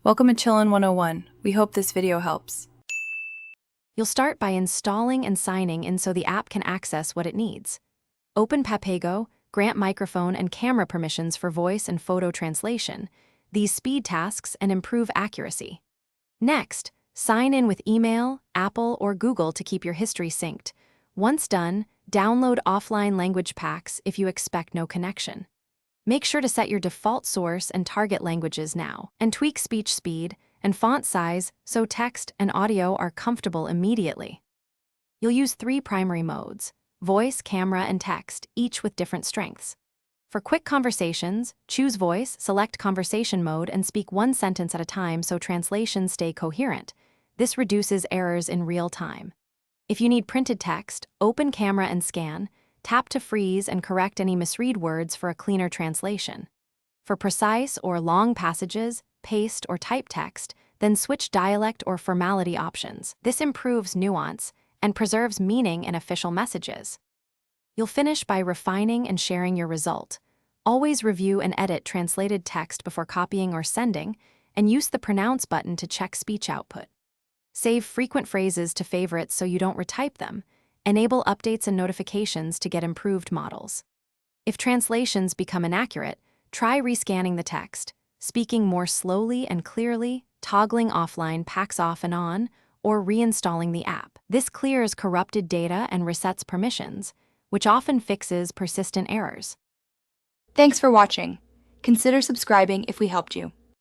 Welcome to Chillin' 101. We hope this video helps. You'll start by installing and signing in so the app can access what it needs. Open Papago, grant microphone and camera permissions for voice and photo translation. These speed tasks and improve accuracy. Next, sign in with email, Apple, or Google to keep your history synced. Once done, download offline language packs if you expect no connection. Make sure to set your default source and target languages now, and tweak speech speed and font size so text and audio are comfortable immediately. You'll use 3 primary modes: voice, camera, and text, each with different strengths. For quick conversations, choose voice, select conversation mode, and speak 1 sentence at a time so translations stay coherent. This reduces errors in real time. If you need printed text, open camera and scan. Tap to freeze and correct any misread words for a cleaner translation. For precise or long passages, paste or type text, then switch dialect or formality options. This improves nuance and preserves meaning in official messages. You'll finish by refining and sharing your result. Always review and edit translated text before copying or sending, and use the Pronounce button to check speech output. Save frequent phrases to favorites so you don't retype them. Enable updates and notifications to get improved models. If translations become inaccurate, try rescanning the text, speaking more slowly and clearly, toggling offline packs off and on, or reinstalling the app. This clears corrupted data and resets permissions, which often fixes persistent errors. Thanks for watching. Consider subscribing if we helped you.